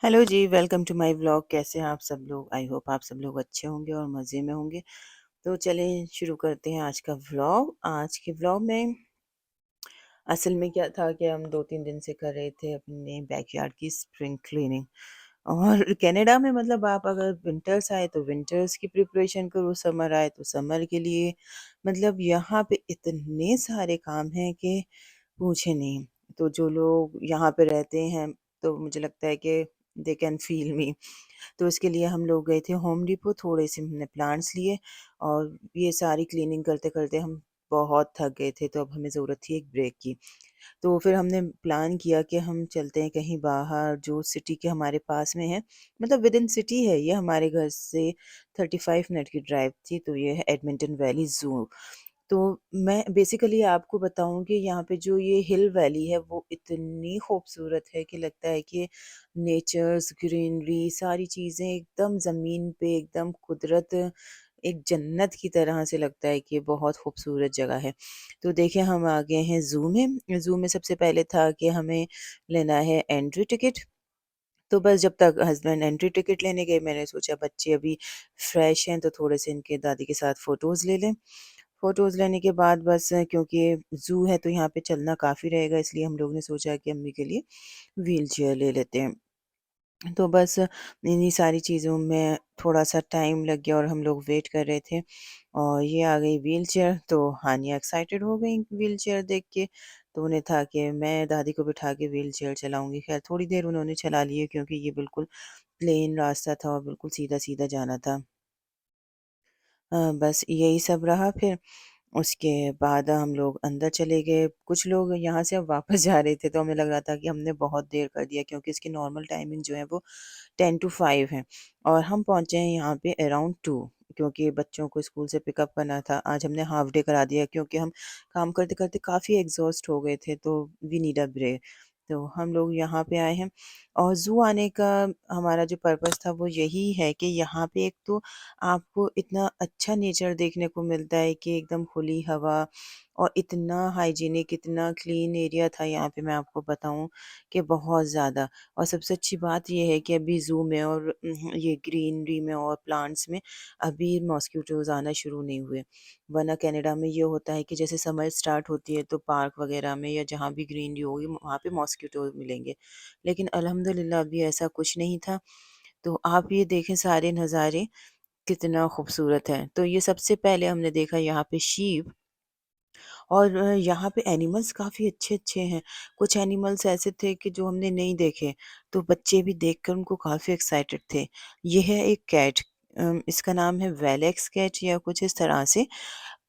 Hello जी, welcome to my vlog. कैसे हैं आप सब लोग? आई होप आप सब लोग अच्छे होंगे और मज़े में होंगे। तो चलें शुरू करते हैं आज का व्लॉग। आज के व्लॉग में असल में क्या था कि हम 2-3 दिन से कर रहे थे अपने बैकयार्ड की स्प्रिंग क्लीनिंग। और कनाडा में मतलब आप अगर विंटर्स आए तो विंटर्स की प्रिपरेशन करो, समर आए तो समर के लिए। मतलब यहाँ पे इतने सारे काम हैं कि पूछे नहीं। तो जो लोग यहाँ पे रहते हैं तो मुझे लगता है कि दे कैन फील मी। तो इसके लिए हम लोग गए थे होम डिपो, थोड़े से हमने प्लांट्स लिए और ये सारी क्लीनिंग करते-करते हम बहुत थक गए थे, तो अब हमें ज़रूरत थी एक ब्रेक की। तो फिर हमने प्लान किया कि हम चलते हैं कहीं बाहर जो सिटी के हमारे पास में है, मतलब विद इन सिटी है ये, हमारे घर से 35 मिनट की ड्राइव थी। तो ये है एडमिंटन वैली ज़ू। तो मैं बेसिकली आपको बताऊँ कि यहाँ पे जो ये हिल वैली है वो इतनी खूबसूरत है कि लगता है कि नेचर्स, ग्रीनरी सारी चीज़ें एकदम ज़मीन पे, एकदम कुदरत एक जन्नत की तरह से लगता है कि बहुत खूबसूरत जगह है। तो देखिए हम आ गए हैं ज़ू में। ज़ू में सबसे पहले था कि हमें लेना है एंट्री टिकट। तो बस जब तक हस्बैंड एंट्री टिकट लेने गए मैंने सोचा बच्चे अभी फ्रेश हैं तो थोड़े से इनके दादी के साथ फ़ोटोज़ ले लें। फ़ोटोज़ लेने के बाद बस क्योंकि ज़ू है तो यहाँ पे चलना काफ़ी रहेगा, इसलिए हम लोग ने सोचा कि अम्मी के लिए व्हीलचेयर ले लेते हैं। तो बस इन्हीं सारी चीज़ों में थोड़ा-सा टाइम लग गया और हम लोग वेट कर रहे थे और ये आ गई व्हीलचेयर। तो हानिया एक्साइटेड हो गई व्हीलचेयर देख के। तो उन्हें था कि मैं दादी को बिठा के व्हीलचेयर चलाऊँगी। ख़ैर थोड़ी देर उन्होंने चला ली है क्योंकि ये बिल्कुल प्लेन रास्ता था और बिल्कुल सीधा-सीधा जाना था। बस यही सब रहा फिर। उसके बाद हम लोग अंदर चले गए। कुछ लोग यहाँ से अब वापस जा रहे थे तो हमें लग रहा था कि हमने बहुत देर कर दिया क्योंकि इसकी नॉर्मल टाइमिंग जो है वो 10 टू 5 है और हम पहुँचे हैं यहाँ पे अराउंड 2, क्योंकि बच्चों को स्कूल से पिकअप करना था। आज हमने हाफ डे करा दिया क्योंकि हम काम करते-करते काफ़ी एग्ज़ॉस्ट हो गए थे, तो वी नीड अ ब्रेक। तो हम लोग यहाँ पे आए हैं और ज़ू आने का हमारा जो पर्पस था वो यही है कि यहाँ पे एक तो आपको इतना अच्छा नेचर देखने को मिलता है कि एकदम खुली हवा और इतना हाइजीनिक, इतना क्लीन एरिया था यहाँ पे, मैं आपको बताऊँ कि बहुत ज़्यादा। और सबसे अच्छी बात ये है कि अभी ज़ू में और ये ग्रीनरी में और प्लांट्स में अभी मॉस्किटोज़ आना शुरू नहीं हुए। वरना कनाडा में ये होता है कि जैसे समर स्टार्ट होती है तो पार्क वगैरह में या जहाँ भी ग्रीनरी होगी वहाँ पे मॉस्किटो मिलेंगे। लेकिन अल्हम्दुलिल्लाह अभी ऐसा कुछ नहीं था। तो आप ये देखें सारे नज़ारे कितना खूबसूरत है। तो ये सबसे पहले हमने देखा यहाँ पे शीप और यहाँ पे एनिमल्स काफ़ी अच्छे-अच्छे हैं। कुछ एनिमल्स ऐसे थे कि जो हमने नहीं देखे, तो बच्चे भी देखकर उनको काफ़ी एक्साइटेड थे। ये है एक कैट, इसका नाम है वेलेक्स कैट या कुछ इस तरह से।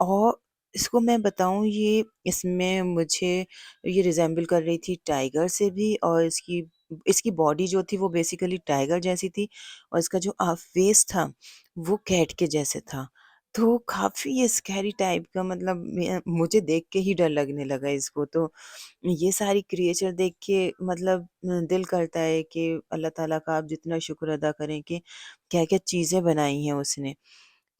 और इसको मैं बताऊँ, ये इसमें मुझे ये रिज़ेम्बल कर रही थी टाइगर से भी और इसकी इसकी बॉडी जो थी वो बेसिकली टाइगर जैसी थी और इसका जो फेस था वो कैट के जैसे था। तो काफ़ी ये स्कैरी टाइप का, मतलब मुझे देख के ही डर लगने लगा इसको। तो ये सारी क्रिएचर देख के मतलब दिल करता है कि अल्लाह ताला का आप जितना शुक्र अदा करें कि क्या-क्या चीज़ें बनाई हैं उसने।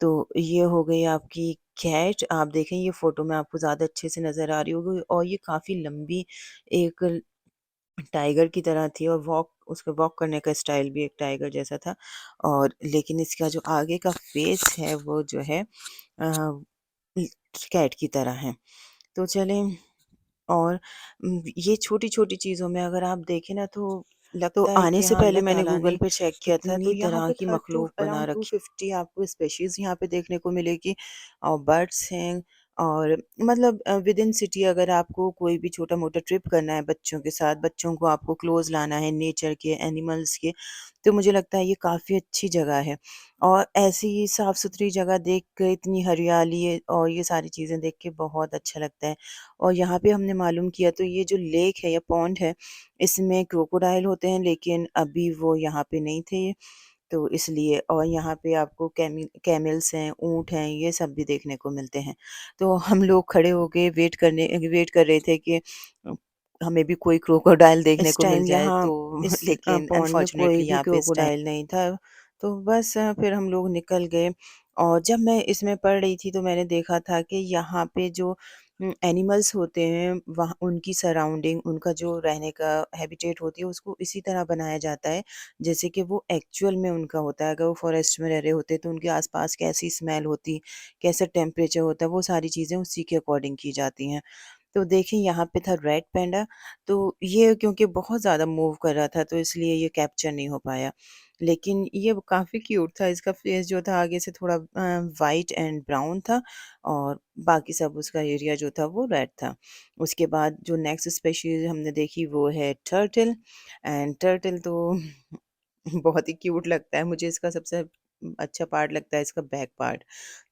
तो ये हो गई आपकी कैट। आप देखें ये फ़ोटो में आपको ज़्यादा अच्छे से नज़र आ रही होगी और ये काफ़ी लंबी एक टाइगर की तरह थी और उसका वॉक करने का स्टाइल भी एक टाइगर जैसा था। और लेकिन इसका जो आगे का फेस है वो जो है कैट की तरह है। तो चलें। और ये छोटी-छोटी चीज़ों में अगर आप देखें ना तो तो लगता है आने कि से हाँ, पहले अल्लाह मैंने ताला गूगल ने पे चेक किया था, तो कितनी यहाँ तरह पे की 30 टू मखलूक बना अराउंड रखी। 250 आपको स्पेशीज़ यहाँ पे देखने को मिलेगी और बर्ड्स हैं। और मतलब विद इन सिटी अगर आपको कोई भी छोटा-मोटा ट्रिप करना है बच्चों के साथ, बच्चों को आपको क्लोज़ लाना है नेचर के, एनिमल्स के, तो मुझे लगता है ये काफ़ी अच्छी जगह है। और ऐसी साफ़-सुथरी जगह देख के, इतनी हरियाली है और ये सारी चीज़ें देख के बहुत अच्छा लगता है। और यहाँ पे हमने मालूम किया तो ये जो लेक है या पॉन्ड है, इसमें क्रोकोडाइल होते हैं लेकिन अभी वो यहाँ पे नहीं थे, तो इसलिए। और यहाँ पे आपको कैमल्स हैं, ऊँट हैं, ये सब भी देखने को मिलते हैं। तो हम लोग खड़े हो के वेट कर रहे थे कि हमें भी कोई क्रोकोडाइल देखने इस को मिल टाइम जाए, यहाँ तो इस लेकिन पॉन्ड में कोई अनफॉर्चुनेटली भी यहाँ पे इस टाइम क्रोकोडाइल नहीं था। तो बस फिर हम लोग निकल गए और जब मैं इसमें पढ़ रही थी तो मैंने देखा था कि यहाँ पे जो एनिमल्स होते हैं वहाँ उनकी सराउंडिंग, उनका जो रहने का हैबिटेट होती है उसको इसी तरह बनाया जाता है जैसे कि वो एक्चुअल में उनका होता है। अगर वो फॉरेस्ट में रह रहे होते तो उनके आसपास कैसी स्मेल होती, कैसा टेम्परेचर होता है, वो सारी चीज़ें उसी के अकॉर्डिंग की जाती हैं। तो देखिए यहाँ पे था रेड पैंडा, तो ये क्योंकि बहुत ज़्यादा मूव कर रहा था तो इसलिए ये कैप्चर नहीं हो पाया। लेकिन ये काफ़ी क्यूट था, इसका फेस जो था आगे से थोड़ा वाइट एंड ब्राउन था और बाकी सब उसका एरिया जो था वो रेड था। उसके बाद जो नेक्स्ट स्पेशीज़ हमने देखी वो है टर्टल, एंड टर्टल तो बहुत ही क्यूट लगता है। मुझे इसका सबसे अच्छा पार्ट लगता है इसका बैक पार्ट,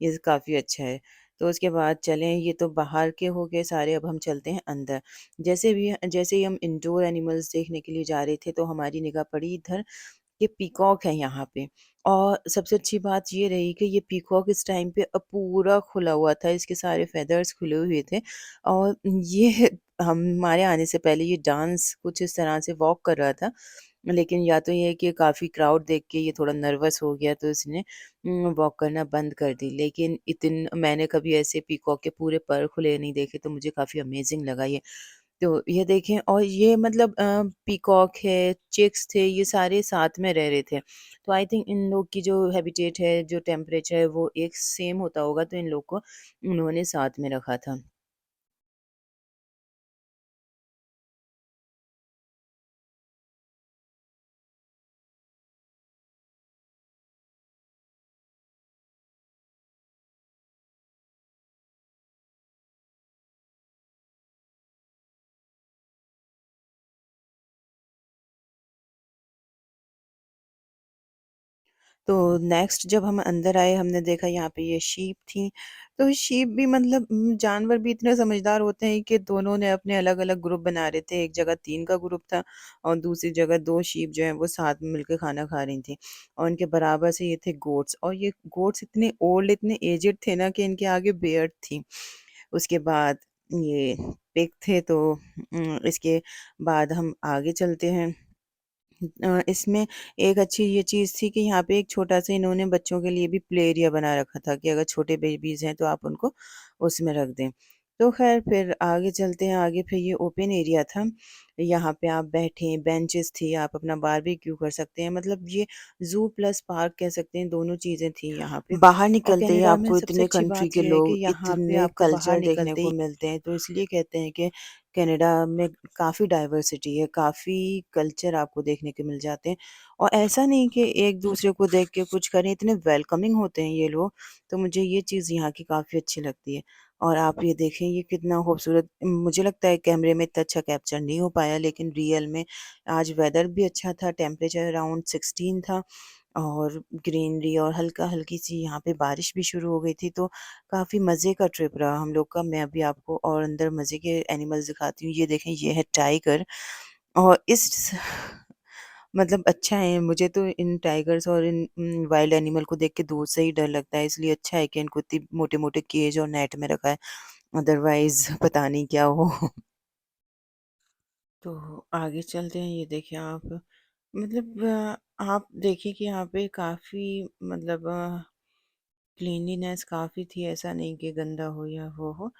ये काफ़ी अच्छा है। तो उसके बाद चलें, ये तो बाहर के हो गए सारे, अब हम चलते हैं अंदर। जैसे ही हम इंडोर एनिमल्स देखने के लिए जा रहे थे तो हमारी निगाह पड़ी इधर, ये पीकॉक है यहाँ पे। और सबसे अच्छी बात ये रही कि ये पीकॉक इस टाइम पे पूरा खुला हुआ था, इसके सारे फेदर्स खुले हुए थे और ये हमारे आने से पहले ये डांस कुछ इस तरह से वॉक कर रहा था। लेकिन या तो ये है कि काफ़ी क्राउड देख के ये थोड़ा नर्वस हो गया तो इसने वॉक करना बंद कर दी। लेकिन मैंने कभी ऐसे पीकॉक के पूरे पर खुले नहीं देखे, तो मुझे काफ़ी अमेज़िंग लगा ये। तो ये देखें, और ये मतलब पीकॉक है, चिक्स थे, ये सारे साथ में रह रहे थे। तो आई थिंक इन लोग की जो हैबिटेट है, जो टेम्परेचर है वो एक सेम होता होगा, तो इन लोग को उन्होंने साथ में रखा था। तो नेक्स्ट जब हम अंदर आए हमने देखा यहाँ पे ये शीप थी। तो शीप भी मतलब जानवर भी इतने समझदार होते हैं कि दोनों ने अपने अलग-अलग ग्रुप बना रहे थे। एक जगह 3 का ग्रुप था और दूसरी जगह 2 शीप जो हैं वो साथ में मिलके खाना खा रही थी। और इनके बराबर से ये थे गोट्स, और ये गोट्स इतने ओल्ड, इतने एज्ड थे ना कि इनके आगे बियर्ड थी। उसके बाद ये पिग थे, तो इसके बाद हम आगे चलते हैं। इसमें एक अच्छी ये चीज़ थी कि यहाँ पे एक छोटा-सा इन्होंने बच्चों के लिए भी प्ले एरिया बना रखा था कि अगर छोटे बेबीज़ हैं तो आप उनको उसमें रख दें। तो ख़ैर फिर आगे चलते हैं, आगे फिर ये ओपन एरिया था। यहाँ पे आप बैठें, बेंचेस थी, आप अपना बारबेक्यू कर सकते हैं। मतलब ये ज़ू प्लस पार्क कह सकते हैं, दोनों चीज़ें थी यहाँ पे। बाहर और निकलते ही कनाडा में आपको सबसे इतने अच्छी कंट्री बात के ये है कि लोग, यहाँ पे इतने आपको बाहर कल्चर देखने निकलते को ही मिलते हैं, तो इसलिए कहते हैं कि कनाडा में काफ़ी डाइवर्सिटी है, काफ़ी कल्चर आपको देखने को मिल जाते हैं। और ऐसा नहीं कि एक-दूसरे को देख के कुछ करें, इतने वेलकमिंग होते हैं ये लोग, तो मुझे ये चीज़ यहाँ की काफ़ी अच्छी लगती है। और आप ये देखें, ये कितना खूबसूरत, मुझे लगता है कैमरे में इतना अच्छा कैप्चर नहीं हो पाया, लेकिन रियल में आज वेदर भी अच्छा था, टेम्परेचर अराउंड 16 था और ग्रीनरी और हल्का-हल्की सी यहाँ पे बारिश भी शुरू हो गई थी, तो काफ़ी मज़े का ट्रिप रहा हम लोग का। मैं अभी आपको और अंदर मज़े के एनिमल्स दिखाती हूँ। ये देखें, ये है टाइगर, और इस मतलब अच्छा है, मुझे तो इन टाइगर्स और इन वाइल्ड एनिमल को देख के दूर से ही डर लगता है, इसलिए अच्छा है कि इनको इतनी मोटे-मोटे केज और नेट में रखा है, अदरवाइज़ पता नहीं क्या हो। तो आगे चलते हैं, ये देखिए आप, मतलब आप देखिए कि यहाँ पे काफ़ी मतलब क्लीनलीनेस काफ़ी थी, ऐसा नहीं कि गंदा हो या वो हो।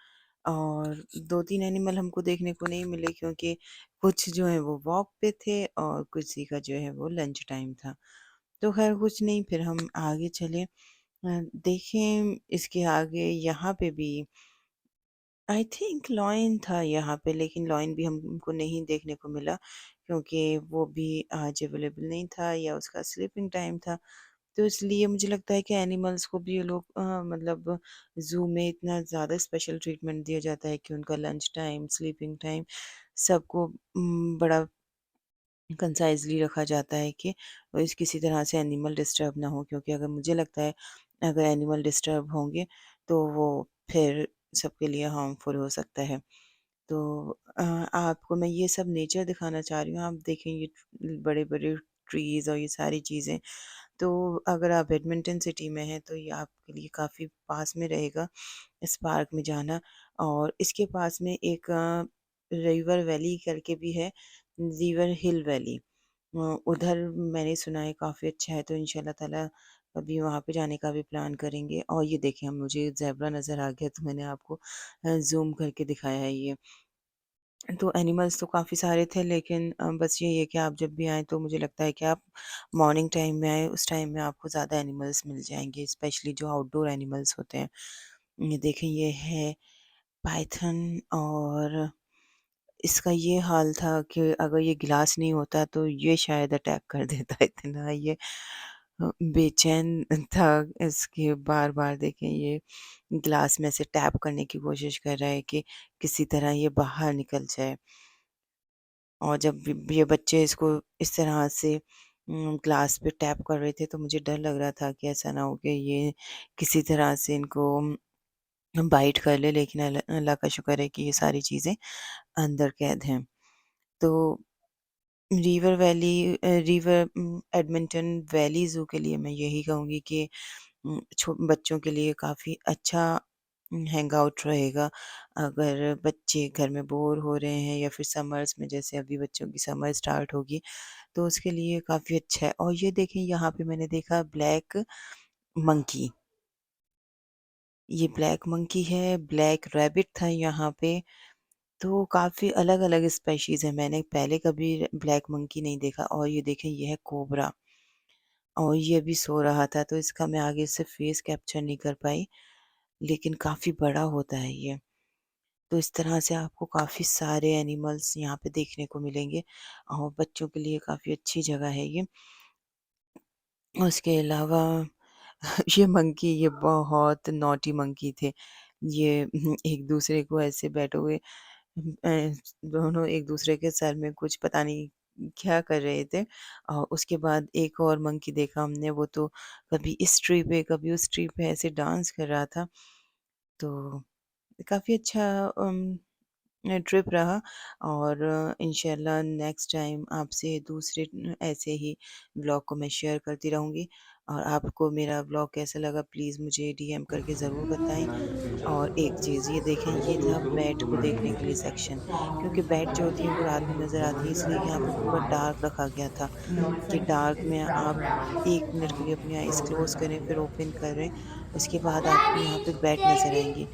और 2-3 एनिमल हमको देखने को नहीं मिले क्योंकि कुछ जो है वो वॉक पे थे और किसी का जो है वो लंच टाइम था। तो ख़ैर कुछ नहीं, फिर हम आगे चले। देखें इसके आगे यहाँ पे भी आई थिंक लॉयन था यहाँ पे, लेकिन लॉयन भी हमको नहीं देखने को मिला क्योंकि वो भी आज अवेलेबल नहीं था या उसका स्लीपिंग टाइम था। तो इसलिए मुझे लगता है कि एनिमल्स को भी ये लोग मतलब ज़ू में इतना ज़्यादा स्पेशल ट्रीटमेंट दिया जाता है कि उनका लंच टाइम, स्लीपिंग टाइम सबको बड़ा कंसाइज़ली रखा जाता है कि इस किसी तरह से एनिमल डिस्टर्ब ना हो, क्योंकि अगर मुझे लगता है अगर एनिमल डिस्टर्ब होंगे तो वो फिर सबके लिए हार्मफुल हो सकता है। तो आपको मैं ये सब नेचर दिखाना चाह रही हूँ। आप देखें ये बड़े-बड़े ट्रीज़ और ये सारी चीज़ें। तो अगर आप एडमिंटन सिटी में हैं तो ये आपके लिए काफ़ी पास में रहेगा इस पार्क में जाना। और इसके पास में एक रिवर वैली करके भी है, रिवर हिल वैली। उधर मैंने सुना है काफ़ी अच्छा है, तो इंशाल्लाह ताला कभी वहाँ पे जाने का भी प्लान करेंगे। और ये देखिए हम मुझे ज़ेब्रा नज़र आ गया तो मैंने आपको ज़ूम करके दिखाया है ये। तो एनिमल्स तो काफ़ी सारे थे लेकिन बस यही है कि आप जब भी आएँ तो मुझे लगता है कि आप मॉर्निंग टाइम में आएँ, उस टाइम में आपको ज़्यादा एनिमल्स मिल जाएँगे, स्पेशली जो आउटडोर एनिमल्स होते हैं। ये देखें ये है पाइथन और इसका ये हाल था कि अगर ये गिलास नहीं होता तो ये शायद अटैक कर देता इतना ये बेचैन था इसके बार-बार देखें ये ग्लास में से टैप करने की कोशिश कर रहा है कि किसी तरह ये बाहर निकल जाए। और जब भी ये बच्चे इसको इस तरह से ग्लास पे टैप कर रहे थे तो मुझे डर लग रहा था कि ऐसा ना हो कि ये किसी तरह से इनको बाइट कर ले लेकिन अल्लाह अल्लाह का शुक्र है कि ये सारी चीज़ें अंदर कैद हैं। तो रिवर एडमिंटन वैली ज़ू के लिए मैं यही कहूँगी कि छो बच्चों के लिए काफ़ी अच्छा हैंग आउट रहेगा। अगर बच्चे घर में बोर हो रहे हैं या फिर समर्स में जैसे अभी बच्चों की समर स्टार्ट होगी, तो उसके लिए काफ़ी अच्छा है। और ये देखें यहाँ पे मैंने देखा ब्लैक मंकी, ये ब्लैक मंकी है, ब्लैक रैबिट था यहाँ पे, तो काफ़ी अलग-अलग स्पेशीज़ हैं। मैंने पहले कभी ब्लैक मंकी नहीं देखा। और ये देखें ये है कोबरा और ये भी सो रहा था तो इसका मैं आगे से फेस कैप्चर नहीं कर पाई, लेकिन काफ़ी बड़ा होता है ये। तो इस तरह से आपको काफ़ी सारे एनिमल्स यहाँ पे देखने को मिलेंगे और बच्चों के लिए काफ़ी अच्छी जगह है ये। उसके अलावा ये मंकी ये बहुत नॉटी मंकी थे। ये एक दूसरे को ऐसे बैठे हुए दोनों एक दूसरे के सर में कुछ पता नहीं क्या कर रहे थे। और उसके बाद एक और मंकी देखा हमने, वो तो कभी इस ट्री पे कभी उस ट्री पे ऐसे डांस कर रहा था। तो काफ़ी अच्छा ट्रिप रहा। और इंशाल्लाह नेक्स्ट टाइम आपसे दूसरे ऐसे ही व्लॉग को मैं शेयर करती रहूँगी। और आपको मेरा व्लॉग कैसा लगा प्लीज़ मुझे डीएम करके ज़रूर बताएँ। और एक चीज़ ये देखें, ये था बैट को देखने के लिए सेक्शन, क्योंकि बैट जो होती है वो रात में नज़र आती है इसलिए यहाँ पे पूरा डार्क रखा गया था कि डार्क में आप 1 मिनट के लिए अपनी आइज़ क्लोज़ करें फिर ओपन करें, उसके बाद आपको यहाँ पे बैट नज़र आएँगी।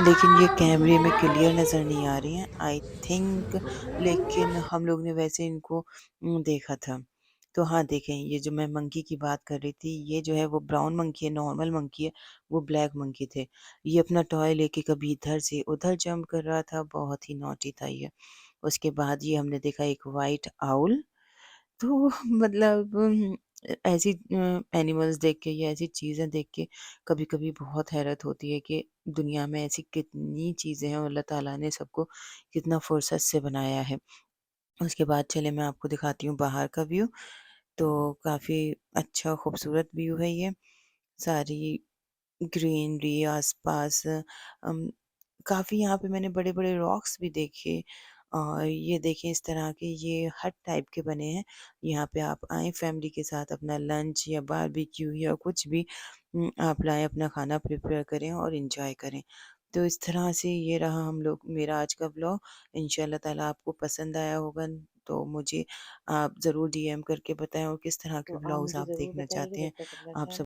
लेकिन ये कैमरे में क्लियर नज़र नहीं आ रही हैं आई थिंक, लेकिन हम लोग ने वैसे इनको देखा था। तो हाँ, देखें ये जो मैं मंकी की बात कर रही थी, ये जो है वो ब्राउन मंकी है, नॉर्मल मंकी है, वो ब्लैक मंकी थे। ये अपना टॉय लेके कभी इधर से उधर जंप कर रहा था, बहुत ही नॉटी था ये। उसके बाद ये हमने देखा एक व्हाइट आउल। तो मतलब ऐसी एनिमल्स देख के या ऐसी चीज़ें देख के कभी-कभी बहुत हैरत होती है कि दुनिया में ऐसी कितनी चीज़ें हैं और अल्लाह ताला ने सबको कितना फुर्सत से बनाया है। उसके बाद चलिए मैं आपको दिखाती हूँ बाहर का व्यू। तो काफ़ी अच्छा खूबसूरत व्यू है ये। सारी ग्रीनरी आस-पास काफ़ी यहाँ पे मैंने बड़े-बड़े रॉक्स भी देखे। और ये देखें इस तरह के ये हट टाइप के बने हैं। यहाँ पे आप आएँ फैमिली के साथ अपना लंच या बारबेक्यू या कुछ भी आप लाएँ अपना खाना प्रिपेयर करें और एन्जॉय करें। तो इस तरह से ये रहा हम लोग मेरा आज का व्लॉग। इंशाअल्लाह ताला आपको पसंद आया होगा तो मुझे आप ज़रूर डीएम करके बताएँ और किस तरह तो के आप व्लॉग्स मुझे आप ज़रूर देखना बताइएगा चाहते जब हैं। तक अपना आप ख़्याल सब